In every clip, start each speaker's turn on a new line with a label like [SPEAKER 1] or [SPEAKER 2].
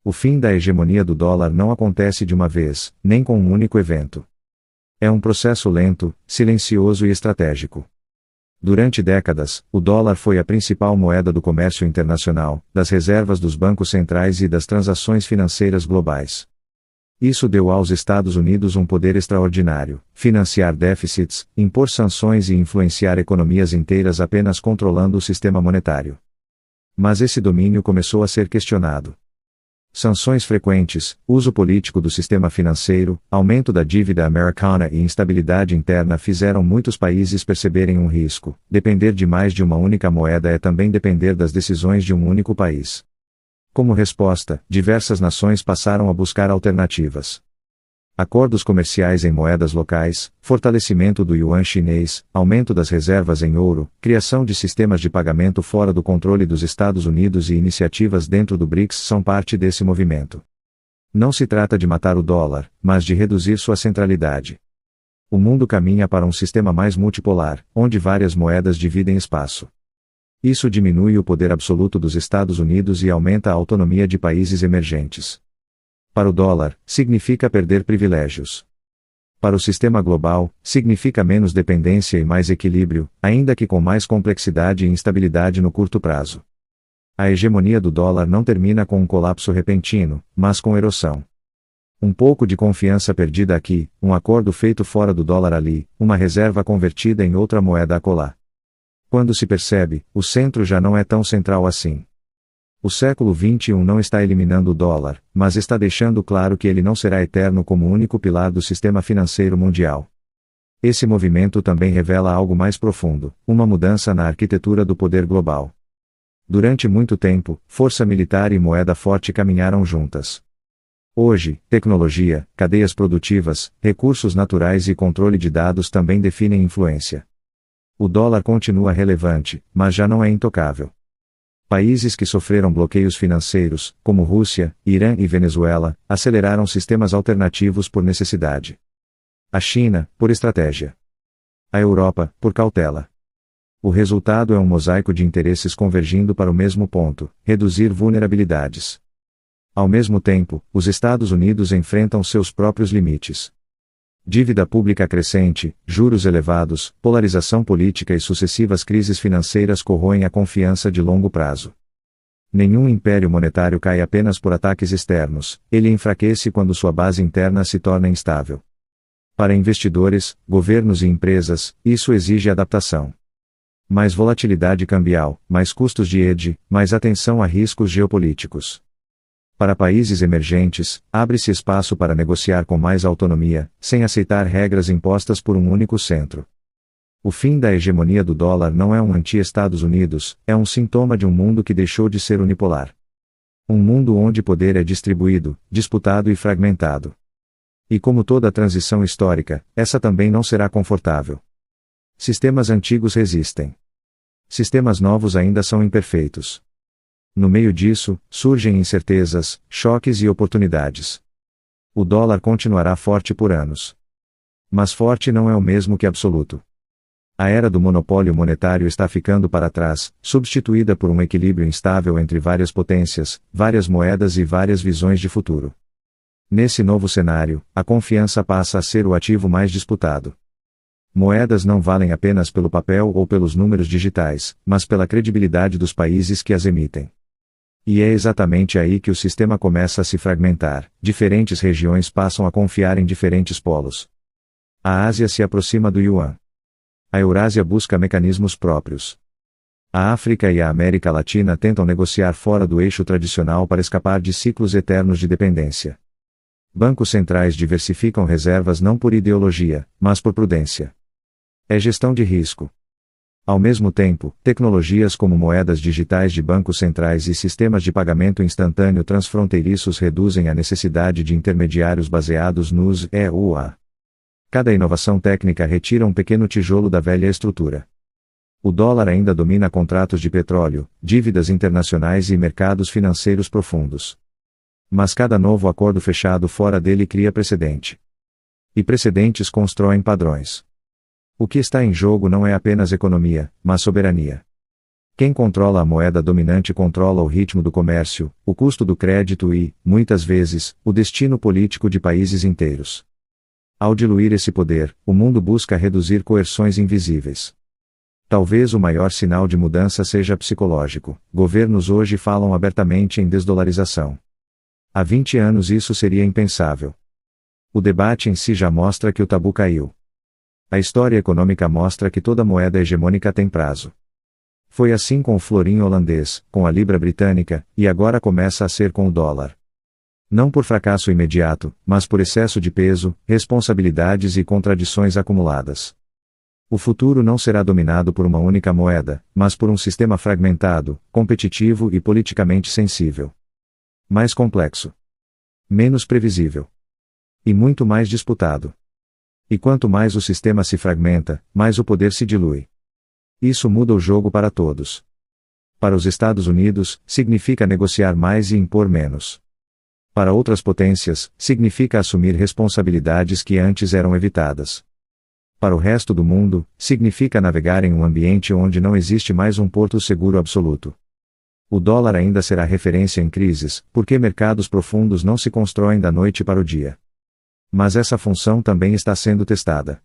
[SPEAKER 1] O fim da hegemonia do dólar não acontece de uma vez, nem com um único evento. É um processo lento, silencioso e estratégico. Durante décadas, o dólar foi a principal moeda do comércio internacional, das reservas dos bancos centrais e das transações financeiras globais. Isso deu aos Estados Unidos um poder extraordinário: financiar déficits, impor sanções e influenciar economias inteiras apenas controlando o sistema monetário. Mas esse domínio começou a ser questionado. Sanções frequentes, uso político do sistema financeiro, aumento da dívida americana e instabilidade interna fizeram muitos países perceberem um risco: depender de mais de uma única moeda é também depender das decisões de um único país. Como resposta, diversas nações passaram a buscar alternativas. Acordos comerciais em moedas locais, fortalecimento do yuan chinês, aumento das reservas em ouro, criação de sistemas de pagamento fora do controle dos Estados Unidos e iniciativas dentro do BRICS são parte desse movimento. Não se trata de matar o dólar, mas de reduzir sua centralidade. O mundo caminha para um sistema mais multipolar, onde várias moedas dividem espaço. Isso diminui o poder absoluto dos Estados Unidos e aumenta a autonomia de países emergentes. Para o dólar, significa perder privilégios. Para o sistema global, significa menos dependência e mais equilíbrio, ainda que com mais complexidade e instabilidade no curto prazo. A hegemonia do dólar não termina com um colapso repentino, mas com erosão. Um pouco de confiança perdida aqui, um acordo feito fora do dólar ali, uma reserva convertida em outra moeda acolá. Quando se percebe, o centro já não é tão central assim. O século XXI não está eliminando o dólar, mas está deixando claro que ele não será eterno como único pilar do sistema financeiro mundial. Esse movimento também revela algo mais profundo: uma mudança na arquitetura do poder global. Durante muito tempo, força militar e moeda forte caminharam juntas. Hoje, tecnologia, cadeias produtivas, recursos naturais e controle de dados também definem influência. O dólar continua relevante, mas já não é intocável. Países que sofreram bloqueios financeiros, como Rússia, Irã e Venezuela, aceleraram sistemas alternativos por necessidade. A China, por estratégia. A Europa, por cautela. O resultado é um mosaico de interesses convergindo para o mesmo ponto: reduzir vulnerabilidades. Ao mesmo tempo, os Estados Unidos enfrentam seus próprios limites. Dívida pública crescente, juros elevados, polarização política e sucessivas crises financeiras corroem a confiança de longo prazo. Nenhum império monetário cai apenas por ataques externos, ele enfraquece quando sua base interna se torna instável. Para investidores, governos e empresas, isso exige adaptação. Mais volatilidade cambial, mais custos de hedge, mais atenção a riscos geopolíticos. Para países emergentes, abre-se espaço para negociar com mais autonomia, sem aceitar regras impostas por um único centro. O fim da hegemonia do dólar não é um anti-Estados Unidos, é um sintoma de um mundo que deixou de ser unipolar. Um mundo onde poder é distribuído, disputado e fragmentado. E como toda transição histórica, essa também não será confortável. Sistemas antigos resistem. Sistemas novos ainda são imperfeitos. No meio disso, surgem incertezas, choques e oportunidades. O dólar continuará forte por anos. Mas forte não é o mesmo que absoluto. A era do monopólio monetário está ficando para trás, substituída por um equilíbrio instável entre várias potências, várias moedas e várias visões de futuro. Nesse novo cenário, a confiança passa a ser o ativo mais disputado. Moedas não valem apenas pelo papel ou pelos números digitais, mas pela credibilidade dos países que as emitem. E é exatamente aí que o sistema começa a se fragmentar, diferentes regiões passam a confiar em diferentes polos. A Ásia se aproxima do yuan. A Eurásia busca mecanismos próprios. A África e a América Latina tentam negociar fora do eixo tradicional para escapar de ciclos eternos de dependência. Bancos centrais diversificam reservas não por ideologia, mas por prudência. É gestão de risco. Ao mesmo tempo, tecnologias como moedas digitais de bancos centrais e sistemas de pagamento instantâneo transfronteiriços reduzem a necessidade de intermediários baseados nos EUA. Cada inovação técnica retira um pequeno tijolo da velha estrutura. O dólar ainda domina contratos de petróleo, dívidas internacionais e mercados financeiros profundos. Mas cada novo acordo fechado fora dele cria precedente. E precedentes constroem padrões. O que está em jogo não é apenas economia, mas soberania. Quem controla a moeda dominante controla o ritmo do comércio, o custo do crédito e, muitas vezes, o destino político de países inteiros. Ao diluir esse poder, o mundo busca reduzir coerções invisíveis. Talvez o maior sinal de mudança seja psicológico. Governos hoje falam abertamente em desdolarização. Há 20 anos isso seria impensável. O debate em si já mostra que o tabu caiu. A história econômica mostra que toda moeda hegemônica tem prazo. Foi assim com o florim holandês, com a libra britânica, e agora começa a ser com o dólar. Não por fracasso imediato, mas por excesso de peso, responsabilidades e contradições acumuladas. O futuro não será dominado por uma única moeda, mas por um sistema fragmentado, competitivo e politicamente sensível. Mais complexo. Menos previsível. E muito mais disputado. E quanto mais o sistema se fragmenta, mais o poder se dilui. Isso muda o jogo para todos. Para os Estados Unidos, significa negociar mais e impor menos. Para outras potências, significa assumir responsabilidades que antes eram evitadas. Para o resto do mundo, significa navegar em um ambiente onde não existe mais um porto seguro absoluto. O dólar ainda será referência em crises, porque mercados profundos não se constroem da noite para o dia. Mas essa função também está sendo testada.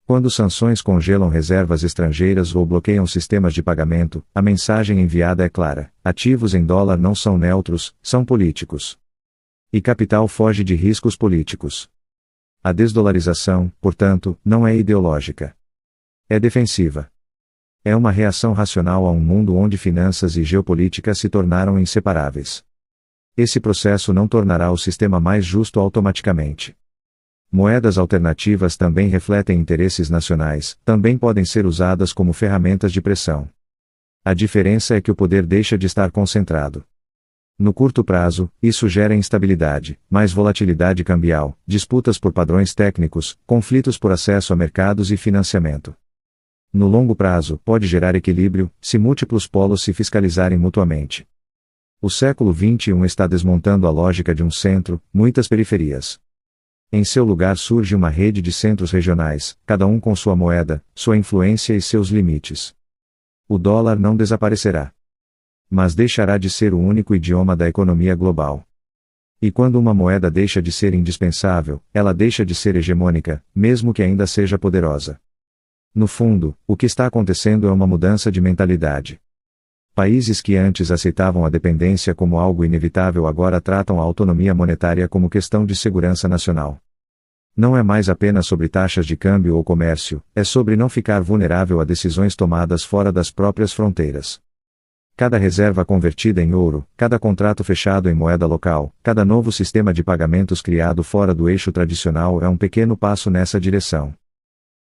[SPEAKER 1] Quando sanções congelam reservas estrangeiras ou bloqueiam sistemas de pagamento, a mensagem enviada é clara: ativos em dólar não são neutros, são políticos. E capital foge de riscos políticos. A desdolarização, portanto, não é ideológica. É defensiva. É uma reação racional a um mundo onde finanças e geopolítica se tornaram inseparáveis. Esse processo não tornará o sistema mais justo automaticamente. Moedas alternativas também refletem interesses nacionais, também podem ser usadas como ferramentas de pressão. A diferença é que o poder deixa de estar concentrado. No curto prazo, isso gera instabilidade, mais volatilidade cambial, disputas por padrões técnicos, conflitos por acesso a mercados e financiamento. No longo prazo, pode gerar equilíbrio, se múltiplos polos se fiscalizarem mutuamente. O século XXI está desmontando a lógica de um centro, muitas periferias. Em seu lugar surge uma rede de centros regionais, cada um com sua moeda, sua influência e seus limites. O dólar não desaparecerá. Mas deixará de ser o único idioma da economia global. E quando uma moeda deixa de ser indispensável, ela deixa de ser hegemônica, mesmo que ainda seja poderosa. No fundo, o que está acontecendo é uma mudança de mentalidade. Países que antes aceitavam a dependência como algo inevitável agora tratam a autonomia monetária como questão de segurança nacional. Não é mais apenas sobre taxas de câmbio ou comércio, é sobre não ficar vulnerável a decisões tomadas fora das próprias fronteiras. Cada reserva convertida em ouro, cada contrato fechado em moeda local, cada novo sistema de pagamentos criado fora do eixo tradicional é um pequeno passo nessa direção.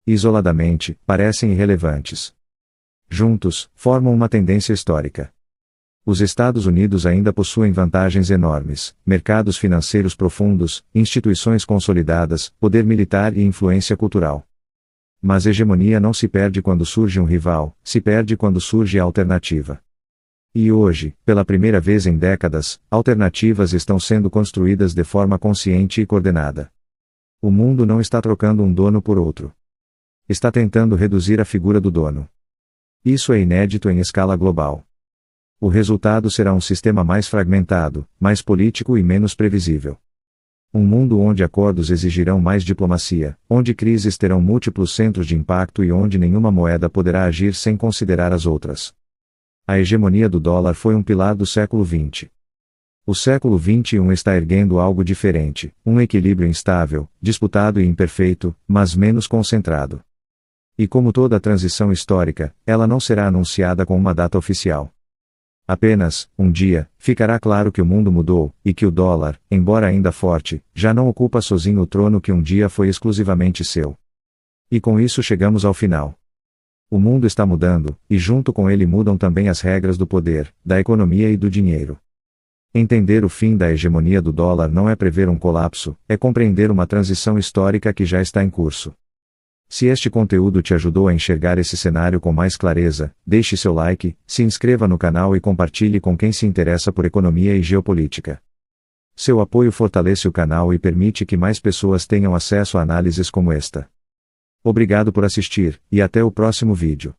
[SPEAKER 1] Isoladamente, parecem irrelevantes. Juntos, formam uma tendência histórica. Os Estados Unidos ainda possuem vantagens enormes: mercados financeiros profundos, instituições consolidadas, poder militar e influência cultural. Mas hegemonia não se perde quando surge um rival, se perde quando surge a alternativa. E hoje, pela primeira vez em décadas, alternativas estão sendo construídas de forma consciente e coordenada. O mundo não está trocando um dono por outro. Está tentando reduzir a figura do dono. Isso é inédito em escala global. O resultado será um sistema mais fragmentado, mais político e menos previsível. Um mundo onde acordos exigirão mais diplomacia, onde crises terão múltiplos centros de impacto e onde nenhuma moeda poderá agir sem considerar as outras. A hegemonia do dólar foi um pilar do século XX. O século XXI está erguendo algo diferente, um equilíbrio instável, disputado e imperfeito, mas menos concentrado. E como toda transição histórica, ela não será anunciada com uma data oficial. Apenas, um dia, ficará claro que o mundo mudou, e que o dólar, embora ainda forte, já não ocupa sozinho o trono que um dia foi exclusivamente seu. E com isso chegamos ao final. O mundo está mudando, e junto com ele mudam também as regras do poder, da economia e do dinheiro. Entender o fim da hegemonia do dólar não é prever um colapso, é compreender uma transição histórica que já está em curso. Se este conteúdo te ajudou a enxergar esse cenário com mais clareza, deixe seu like, se inscreva no canal e compartilhe com quem se interessa por economia e geopolítica. Seu apoio fortalece o canal e permite que mais pessoas tenham acesso a análises como esta. Obrigado por assistir, e até o próximo vídeo.